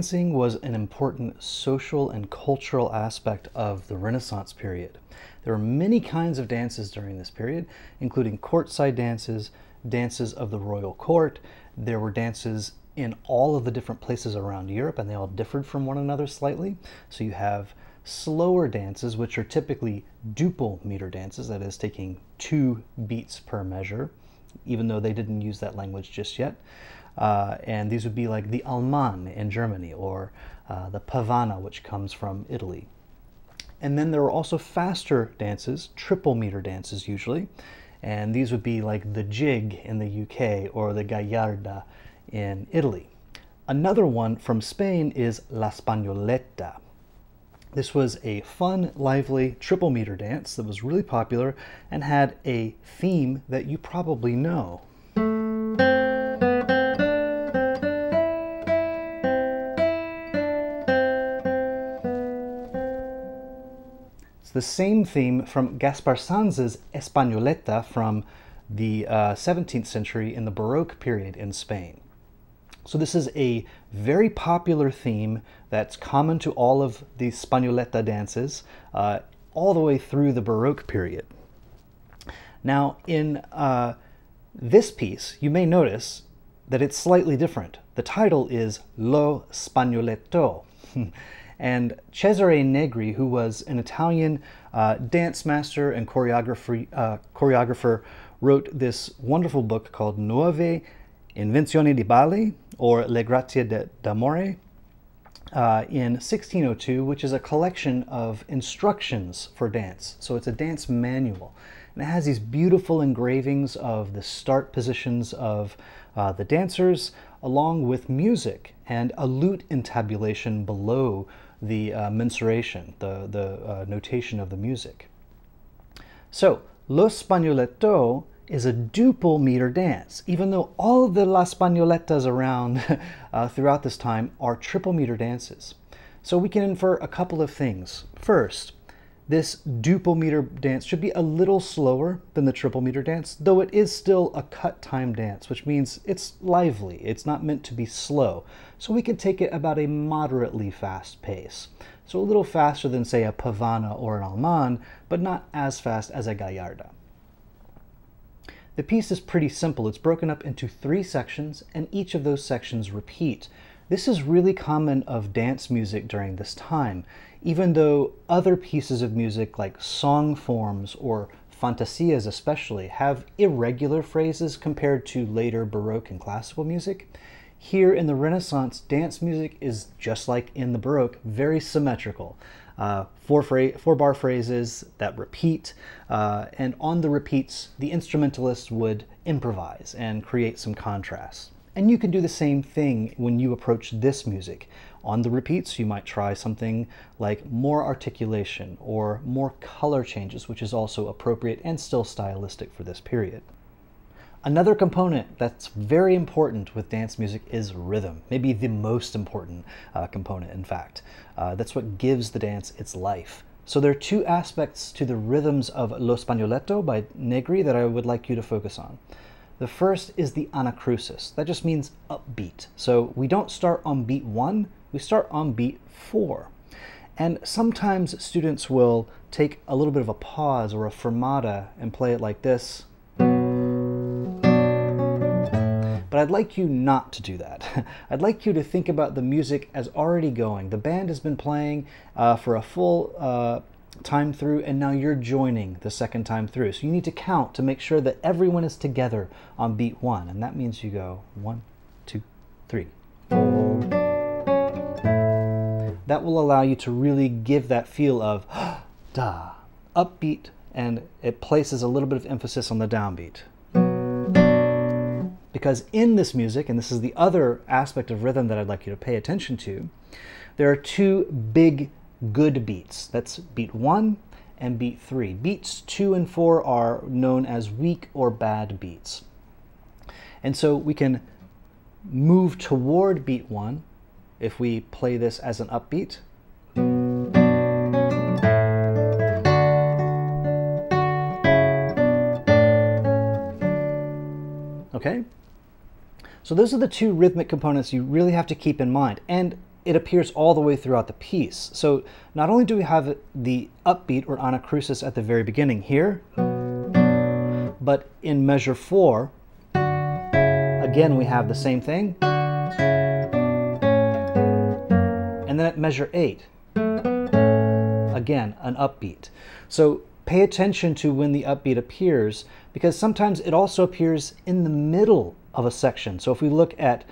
dancing was an important social and cultural aspect of the Renaissance period. There were many kinds of dances during this period, including courtside dances, dances of the royal court. There were dances in all of the different places around Europe, and they all differed from one another slightly. So you have slower dances, which are typically duple-meter dances, that is, taking 2 beats per measure, even though they didn't use that language just yet. And these would be like the Alman in Germany, or the Pavana, which comes from Italy. And then there are also faster dances, triple-meter dances usually, and these would be like the jig in the UK or the gallarda in Italy. Another one from Spain is la spagnoletto. This was a fun, lively triple-meter dance that was really popular and had a theme that you probably know. The same theme from Gaspar Sanz's Españoleta from the 17th century in the Baroque period in Spain. So this is a very popular theme that's common to all of the Spagnoletto dances all the way through the Baroque period. Now in this piece, you may notice that it's slightly different. The title is Lo Spagnoletto. And Cesare Negri, who was an Italian dance master and choreographer, wrote this wonderful book called Nuove Inventioni di Balli, or Le Gratie d'Amore, in 1602, which is a collection of instructions for dance. So it's a dance manual. And it has these beautiful engravings of the start positions of the dancers, along with music and a lute intabulation below the mensuration, the notation of the music. So, Lo Spagnoletto is a duple-meter dance, even though all of the La Spagnolettas around throughout this time are triple-meter dances. So we can infer a couple of things. First, this duple-meter dance should be a little slower than the triple-meter dance, though it is still a cut-time dance, which means it's lively. It's not meant to be slow. So we can take it about a moderately fast pace. So a little faster than, say, a Pavana or an Alman, but not as fast as a Gallarda. The piece is pretty simple. It's broken up into 3 sections, and each of those sections repeat. This is really common of dance music during this time, even though other pieces of music like song forms or fantasias especially have irregular phrases compared to later Baroque and classical music. Here in the Renaissance, dance music is just like in the Baroque, very symmetrical. 4-bar phrases that repeat, and on the repeats, the instrumentalists would improvise and create some contrast. And you can do the same thing when you approach this music. On the repeats, you might try something like more articulation or more color changes, which is also appropriate and still stylistic for this period. Another component that's very important with dance music is rhythm, maybe the most important component, in fact. That's what gives the dance its life. So there are 2 aspects to the rhythms of Lo Spagnoletto by Negri that I would like you to focus on. The first is the anacrusis. That just means upbeat. So we don't start on beat 1, we start on beat 4. And sometimes students will take a little bit of a pause or a fermata and play it like this. But I'd like you not to do that. I'd like you to think about the music as already going. The band has been playing for a full time through, and now you're joining the second time through. So you need to count to make sure that everyone is together on beat 1, and that means you go 1, 2, 3, 4. That will allow you to really give that feel of da, upbeat, and it places a little bit of emphasis on the downbeat. Because in this music, and this is the other aspect of rhythm that I'd like you to pay attention to, there are 2 big good beats. That's beat 1 and beat 3. Beats 2 and 4 are known as weak or bad beats. And so we can move toward beat 1 if we play this as an upbeat. Okay? So those are the 2 rhythmic components you really have to keep in mind. And it appears all the way throughout the piece. So not only do we have the upbeat or anacrusis at the very beginning here, but in measure 4, again we have the same thing. And then at measure 8, again, an upbeat. So pay attention to when the upbeat appears, because sometimes it also appears in the middle of a section. So if we look at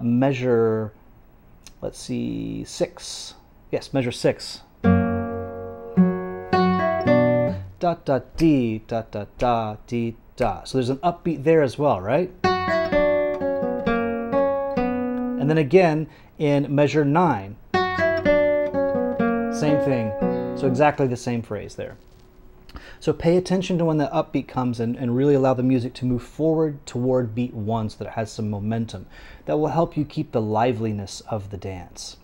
measure, let's see, 6. Yes, measure 6. Da da dee, da da da dee da. So there's an upbeat there as well, right? And then again in measure 9. Same thing. So exactly the same phrase there. So pay attention to when the upbeat comes and really allow the music to move forward toward beat 1 so that it has some momentum. That will help you keep the liveliness of the dance.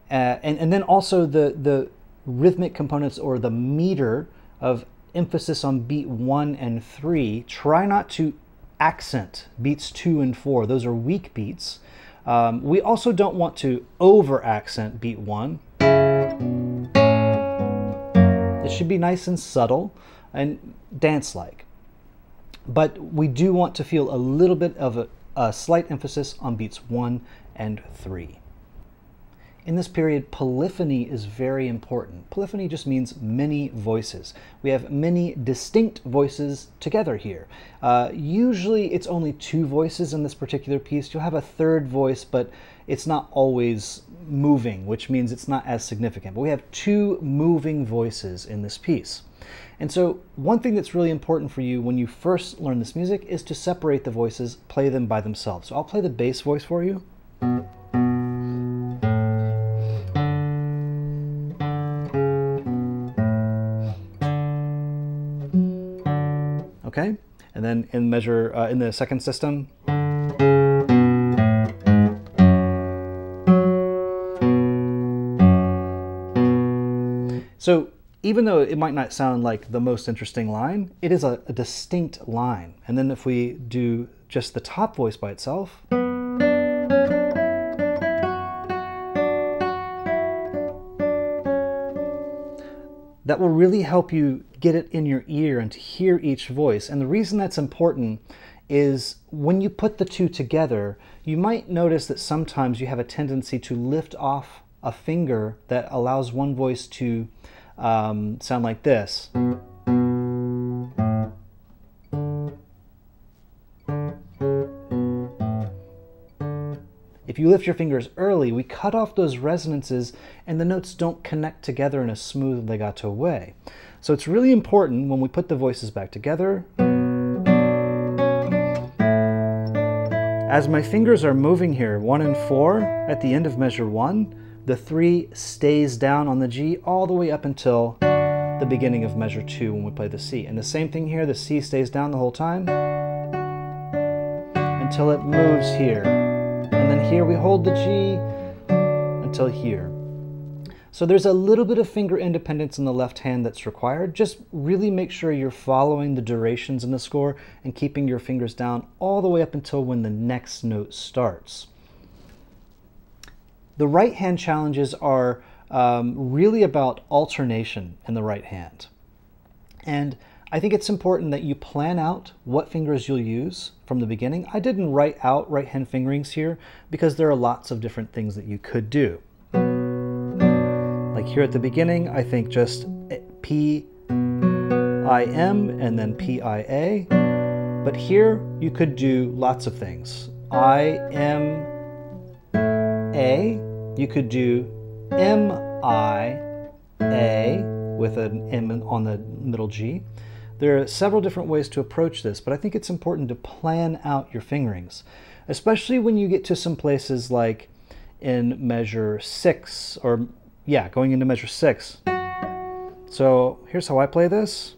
And then also the rhythmic components or the meter of emphasis on beat 1 and 3. Try not to accent beats 2 and 4. Those are weak beats. We also don't want to over accent beat 1. It should be nice and subtle and dance-like. But we do want to feel a little bit of a slight emphasis on beats 1 and 3. In this period, polyphony is very important. Polyphony just means many voices. We have many distinct voices together here. Usually it's only 2 voices in this particular piece. You'll have a third voice, but it's not always moving, which means it's not as significant. But we have 2 moving voices in this piece. And so one thing that's really important for you when you first learn this music is to separate the voices, play them by themselves. So I'll play the bass voice for you. Okay, and then in measure in the second system. So even though it might not sound like the most interesting line, it is a distinct line. And then if we do just the top voice by itself, that will really help you get it in your ear and to hear each voice. And the reason that's important is when you put the 2 together, you might notice that sometimes you have a tendency to lift off a finger that allows one voice to sound like this. If you lift your fingers early, we cut off those resonances and the notes don't connect together in a smooth legato way. So it's really important when we put the voices back together. As my fingers are moving here, 1 and 4, at the end of measure 1, the 3 stays down on the G all the way up until the beginning of measure 2 when we play the C. And the same thing here, the C stays down the whole time until it moves here. And then here we hold the G until here. So there's a little bit of finger independence in the left hand that's required. Just really make sure you're following the durations in the score and keeping your fingers down all the way up until when the next note starts. The right hand challenges are really about alternation in the right hand. And I think it's important that you plan out what fingers you'll use from the beginning. I didn't write out right hand fingerings here because there are lots of different things that you could do. Like here at the beginning, I think just P-I-M and then P-I-A. But here you could do lots of things. I-M-A. You could do M-I-A with an M on the middle G. There are several different ways to approach this, but I think it's important to plan out your fingerings, especially when you get to some places like in measure 6, or yeah, going into measure 6. So here's how I play this.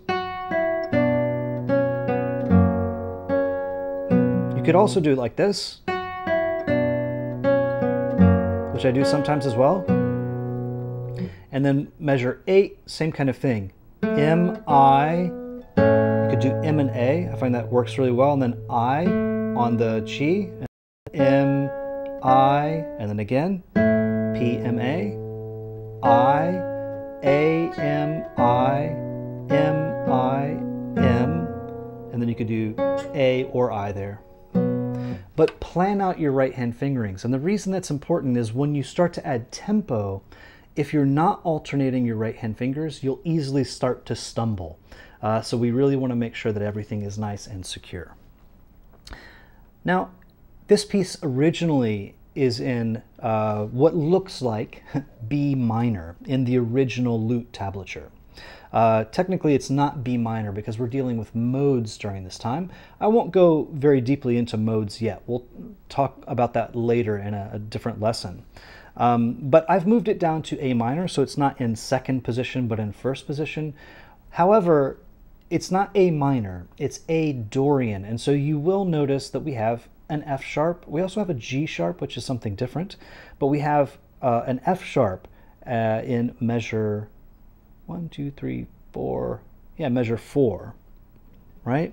You could also do it like this, which I do sometimes as well. And then measure 8, same kind of thing. M-I, you could do M and A. I find that works really well. And then I on the G, M-I, and then again. P, M, A, M, I, M, I, M, and then you could do A or I there. But plan out your right hand fingerings. And the reason that's important is when you start to add tempo, if you're not alternating your right hand fingers, you'll easily start to stumble. So we really want to make sure that everything is nice and secure. Now, this piece originally is in what looks like B minor in the original lute tablature. Technically, it's not B minor because we're dealing with modes during this time. I won't go very deeply into modes yet. We'll talk about that later in a different lesson. But I've moved it down to A minor, so it's not in second position, but in first position. However, it's not A minor, it's A Dorian. And so you will notice that we have an F sharp. We also have a G sharp, which is something different. But we have an F sharp in measure 1, 2, 3, 4. Yeah, measure 4, right?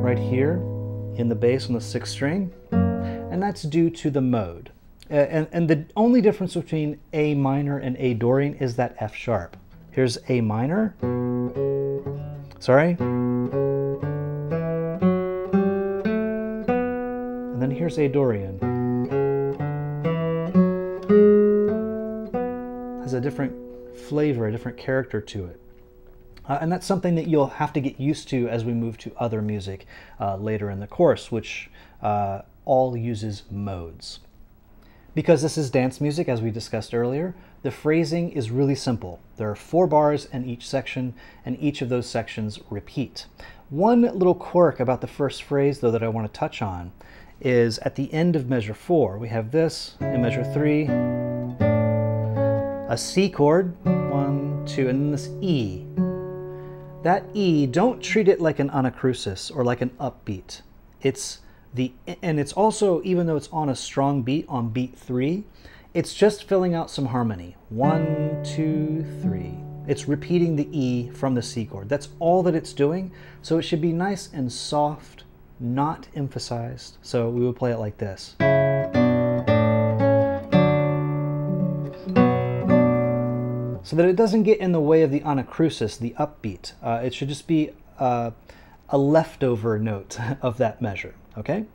Right here in the bass on the 6th string. And that's due to the mode. And the only difference between A minor and A Dorian is that F sharp. Here's A minor. Sorry. And then here's A Dorian. Has a different flavor, a different character to it. And that's something that you'll have to get used to as we move to other music later in the course, which all uses modes. Because this is dance music, as we discussed earlier, the phrasing is really simple. There are 4 bars in each section, and each of those sections repeat. One little quirk about the first phrase, though, that I want to touch on is at the end of measure 4, we have this in measure 3, a C chord, 1, 2, and then this E. That E, don't treat it like an anacrusis or like an upbeat. And it's also, even though it's on a strong beat, on beat 3, it's just filling out some harmony. 1, 2, 3. It's repeating the E from the C chord. That's all that it's doing. So it should be nice and soft, not emphasized. So we would play it like this. So that it doesn't get in the way of the anacrusis, the upbeat. It should just be a leftover note of that measure, okay?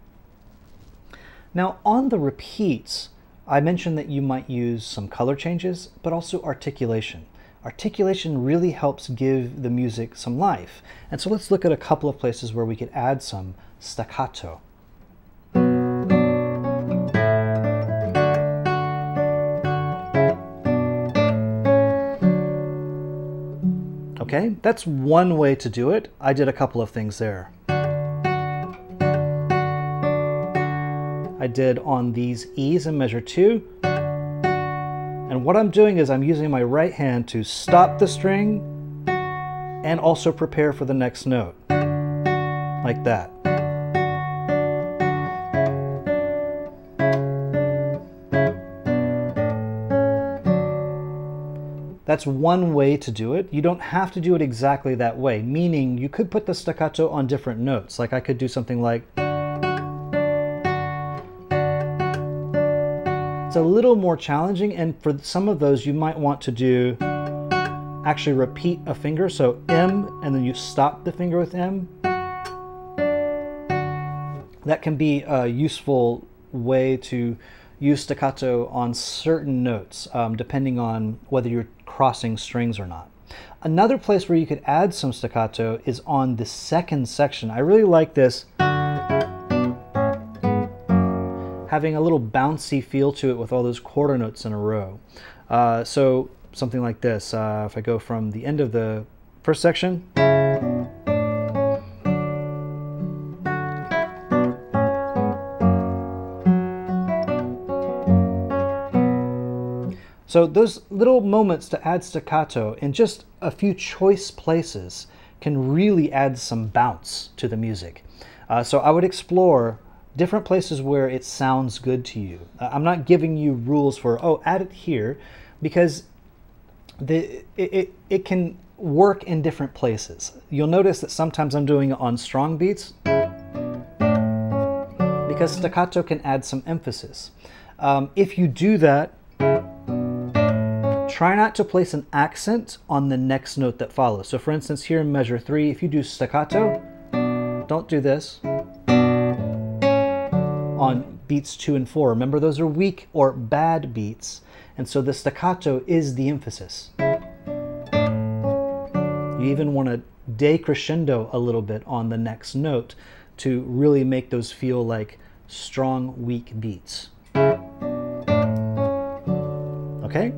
Now on the repeats, I mentioned that you might use some color changes, but also articulation. Articulation really helps give the music some life. And so let's look at a couple of places where we could add some staccato. Okay, that's one way to do it. I did a couple of things there. I did on these E's in measure 2. And what I'm doing is I'm using my right hand to stop the string and also prepare for the next note, like that. That's one way to do it. You don't have to do it exactly that way, meaning you could put the staccato on different notes. Like I could do something like... It's a little more challenging, and for some of those you might want to do actually repeat a finger, so M, and then you stop the finger with M. That can be a useful way to use staccato on certain notes, depending on whether you're crossing strings or not. Another place where you could add some staccato is on the second section. I really like this, having a little bouncy feel to it with all those quarter notes in a row. So something like this, if I go from the end of the first section, so those little moments to add staccato in just a few choice places can really add some bounce to the music. So I would explore different places where it sounds good to you. I'm not giving you rules for, oh, add it here, because it can work in different places. You'll notice that sometimes I'm doing it on strong beats, because because staccato can add some emphasis. If you do that, try not to place an accent on the next note that follows. So for instance, here in measure 3, if you do staccato, don't do this on beats 2 and 4. Remember, those are weak or bad beats, and so the staccato is the emphasis. You even want to decrescendo a little bit on the next note to really make those feel like strong, weak beats. Okay?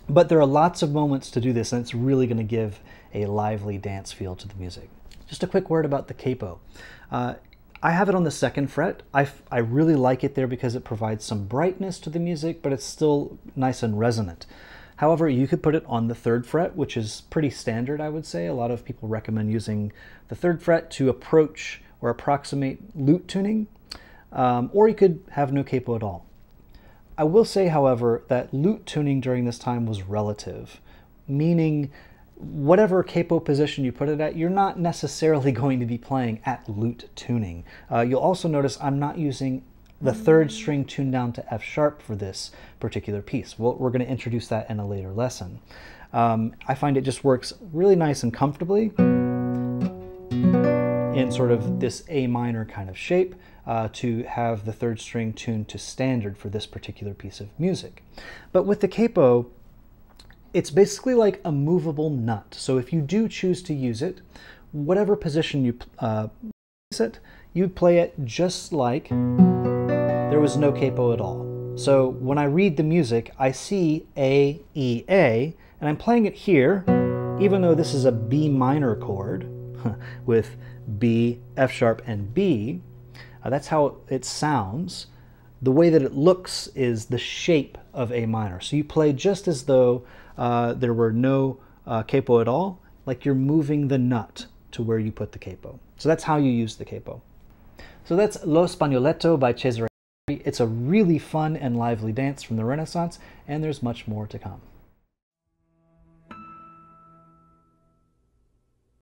But there are lots of moments to do this, and it's really going to give a lively dance feel to the music. Just a quick word about the capo. I have it on the 2nd fret. I really like it there because it provides some brightness to the music, but it's still nice and resonant. However, you could put it on the 3rd fret, which is pretty standard, I would say. A lot of people recommend using the 3rd fret to approach or approximate lute tuning, or you could have no capo at all. I will say, however, that lute tuning during this time was relative, meaning whatever capo position you put it at, you're not necessarily going to be playing at lute tuning. You'll also notice I'm not using the 3rd string tuned down to F sharp for this particular piece. Well, we're going to introduce that in a later lesson. I find it just works really nice and comfortably in sort of this A minor kind of shape to have the 3rd string tuned to standard for this particular piece of music. But with the capo, it's basically like a movable nut. So if you do choose to use it, whatever position you place it, you'd play it just like there was no capo at all. So when I read the music, I see A, E, A, and I'm playing it here, even though this is a B minor chord with B, F sharp, and B. That's how it sounds. The way that it looks is the shape of A minor. So you play just as though there were no capo at all, like you're moving the nut to where you put the capo. So that's how you use the capo. So that's Lo Spagnoletto by Cesare Negri. It's a really fun and lively dance from the Renaissance, and there's much more to come.